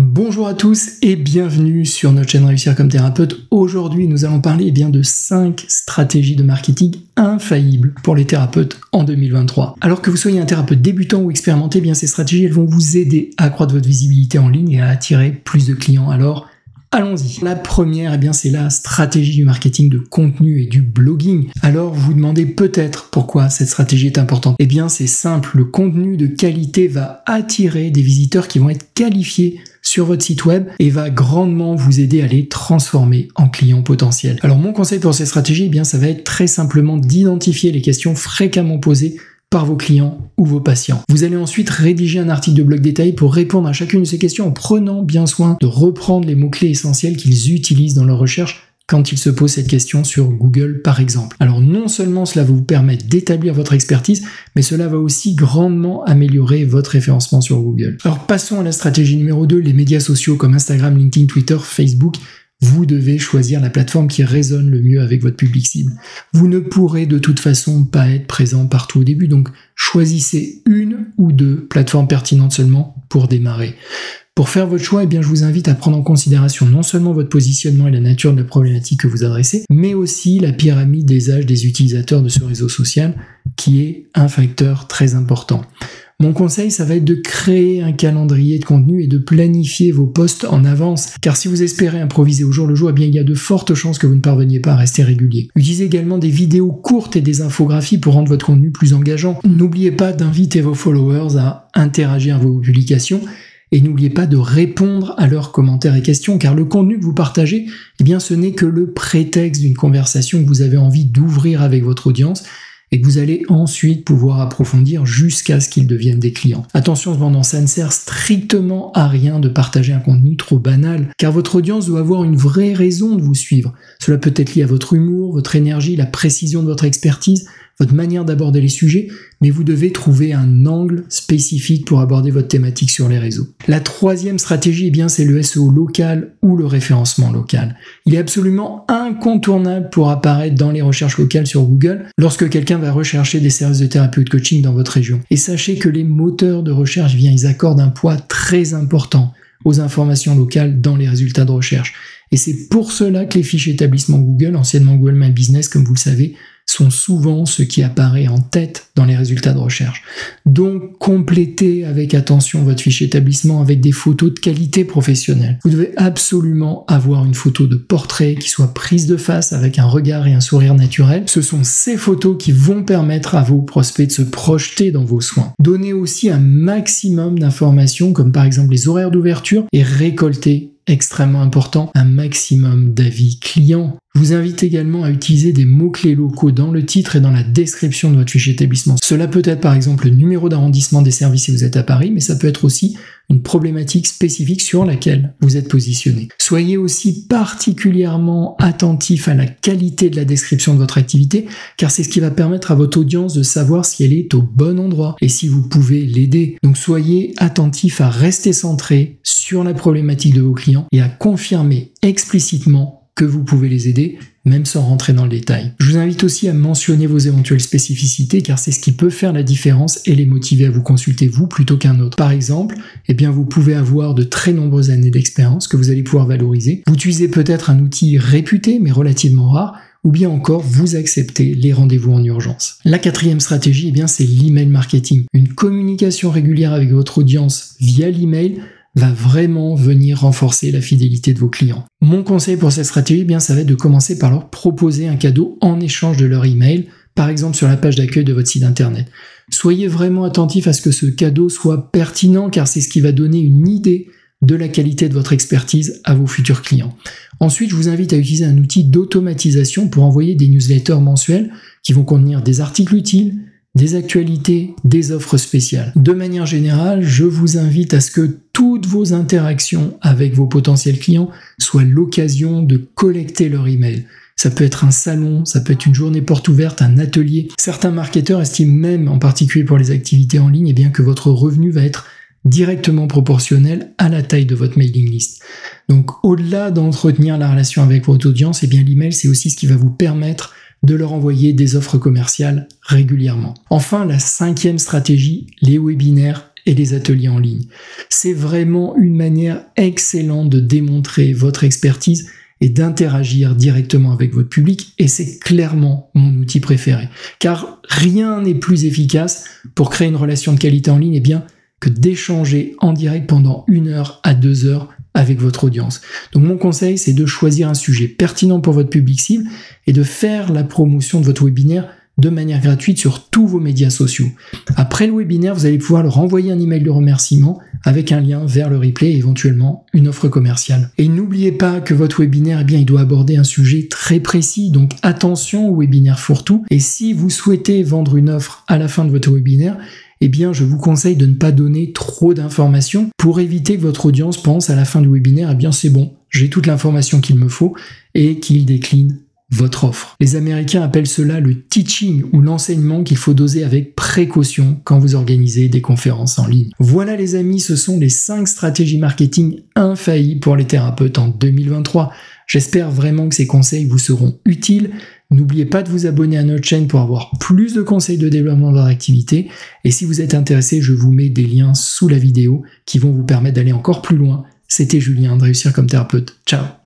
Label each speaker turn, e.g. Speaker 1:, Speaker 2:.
Speaker 1: Bonjour à tous et bienvenue sur notre chaîne Réussir comme thérapeute. Aujourd'hui, nous allons parler de 5 stratégies de marketing infaillibles pour les thérapeutes en 2023. Alors que vous soyez un thérapeute débutant ou expérimenté, ces stratégies elles vont vous aider à accroître votre visibilité en ligne et à attirer plus de clients. Alors, allons-y. La première, c'est la stratégie du marketing de contenu et du blogging. Alors, vous vous demandez peut-être pourquoi cette stratégie est importante. C'est simple, le contenu de qualité va attirer des visiteurs qui vont être qualifiés sur votre site web et va grandement vous aider à les transformer en clients potentiels. Alors, mon conseil pour cette stratégie, ça va être très simplement d'identifier les questions fréquemment posées par vos clients ou vos patients. Vous allez ensuite rédiger un article de blog détaillé pour répondre à chacune de ces questions en prenant bien soin de reprendre les mots-clés essentiels qu'ils utilisent dans leur recherche quand ils se posent cette question sur Google par exemple. Alors non seulement cela va vous permettre d'établir votre expertise, mais cela va aussi grandement améliorer votre référencement sur Google. Alors passons à la stratégie numéro 2, les médias sociaux comme Instagram, LinkedIn, Twitter, Facebook. Vous devez choisir la plateforme qui résonne le mieux avec votre public cible. Vous ne pourrez de toute façon pas être présent partout au début, donc choisissez une ou deux plateformes pertinentes seulement pour démarrer. Pour faire votre choix, je vous invite à prendre en considération non seulement votre positionnement et la nature de la problématique que vous adressez, mais aussi la pyramide des âges des utilisateurs de ce réseau social, qui est un facteur très important. Mon conseil, ça va être de créer un calendrier de contenu et de planifier vos posts en avance, car si vous espérez improviser au jour le jour, il y a de fortes chances que vous ne parveniez pas à rester régulier. Utilisez également des vidéos courtes et des infographies pour rendre votre contenu plus engageant. N'oubliez pas d'inviter vos followers à interagir à vos publications. Et n'oubliez pas de répondre à leurs commentaires et questions, car le contenu que vous partagez, ce n'est que le prétexte d'une conversation que vous avez envie d'ouvrir avec votre audience et que vous allez ensuite pouvoir approfondir jusqu'à ce qu'ils deviennent des clients. Attention cependant, ça ne sert strictement à rien de partager un contenu trop banal, car votre audience doit avoir une vraie raison de vous suivre. Cela peut être lié à votre humour, votre énergie, la précision de votre expertise, votre manière d'aborder les sujets, mais vous devez trouver un angle spécifique pour aborder votre thématique sur les réseaux. La troisième stratégie, c'est le SEO local ou le référencement local. Il est absolument incontournable pour apparaître dans les recherches locales sur Google lorsque quelqu'un va rechercher des services de thérapie ou de coaching dans votre région. Et sachez que les moteurs de recherche, ils accordent un poids très important aux informations locales dans les résultats de recherche. Et c'est pour cela que les fiches établissements Google, anciennement Google My Business, comme vous le savez, sont souvent ce qui apparaît en tête dans les résultats de recherche. Donc, complétez avec attention votre fiche établissement avec des photos de qualité professionnelle. Vous devez absolument avoir une photo de portrait qui soit prise de face avec un regard et un sourire naturel. Ce sont ces photos qui vont permettre à vos prospects de se projeter dans vos soins. Donnez aussi un maximum d'informations, comme par exemple les horaires d'ouverture, et récoltez, extrêmement important, un maximum d'avis clients. Je vous invite également à utiliser des mots-clés locaux dans le titre et dans la description de votre fiche établissement. Cela peut être par exemple le numéro d'arrondissement des services si vous êtes à Paris, mais ça peut être aussi une problématique spécifique sur laquelle vous êtes positionné. Soyez aussi particulièrement attentif à la qualité de la description de votre activité, car c'est ce qui va permettre à votre audience de savoir si elle est au bon endroit et si vous pouvez l'aider. Donc soyez attentif à rester centré sur la problématique de vos clients et à confirmer explicitement que vous pouvez les aider, même sans rentrer dans le détail. Je vous invite aussi à mentionner vos éventuelles spécificités, car c'est ce qui peut faire la différence et les motiver à vous consulter vous plutôt qu'un autre. Par exemple, vous pouvez avoir de très nombreuses années d'expérience que vous allez pouvoir valoriser. Vous utilisez peut-être un outil réputé, mais relativement rare, ou bien encore vous acceptez les rendez-vous en urgence. La quatrième stratégie, c'est l'email marketing. Une communication régulière avec votre audience via l'email va vraiment venir renforcer la fidélité de vos clients. Mon conseil pour cette stratégie, ça va être de commencer par leur proposer un cadeau en échange de leur email, par exemple sur la page d'accueil de votre site internet. Soyez vraiment attentif à ce que ce cadeau soit pertinent, car c'est ce qui va donner une idée de la qualité de votre expertise à vos futurs clients. Ensuite, je vous invite à utiliser un outil d'automatisation pour envoyer des newsletters mensuels qui vont contenir des articles utiles, des actualités, des offres spéciales. De manière générale, je vous invite à ce que toutes vos interactions avec vos potentiels clients soient l'occasion de collecter leur email. Ça peut être un salon, ça peut être une journée porte ouverte, un atelier. Certains marketeurs estiment même, en particulier pour les activités en ligne, que votre revenu va être directement proportionnel à la taille de votre mailing list. Donc, au-delà d'entretenir la relation avec votre audience, l'email, c'est aussi ce qui va vous permettre de leur envoyer des offres commerciales régulièrement. Enfin, la cinquième stratégie, les webinaires et les ateliers en ligne. C'est vraiment une manière excellente de démontrer votre expertise et d'interagir directement avec votre public, et c'est clairement mon outil préféré. Car rien n'est plus efficace pour créer une relation de qualité en ligne que d'échanger en direct pendant 1 heure à 2 heures avec votre audience. Donc mon conseil, c'est de choisir un sujet pertinent pour votre public cible et de faire la promotion de votre webinaire de manière gratuite sur tous vos médias sociaux. Après le webinaire, vous allez pouvoir leur envoyer un email de remerciement avec un lien vers le replay et éventuellement une offre commerciale. Et n'oubliez pas que votre webinaire, il doit aborder un sujet très précis, donc attention au webinaire fourre-tout. Et si vous souhaitez vendre une offre à la fin de votre webinaire, je vous conseille de ne pas donner trop d'informations pour éviter que votre audience pense à la fin du webinaire, c'est bon, j'ai toute l'information qu'il me faut, et qu'il décline votre offre. Les Américains appellent cela le teaching ou l'enseignement qu'il faut doser avec précaution quand vous organisez des conférences en ligne. Voilà les amis, ce sont les 5 stratégies marketing infaillibles pour les thérapeutes en 2023. J'espère vraiment que ces conseils vous seront utiles. N'oubliez pas de vous abonner à notre chaîne pour avoir plus de conseils de développement de votre activité. Et si vous êtes intéressé, je vous mets des liens sous la vidéo qui vont vous permettre d'aller encore plus loin. C'était Julien de Réussir comme thérapeute. Ciao!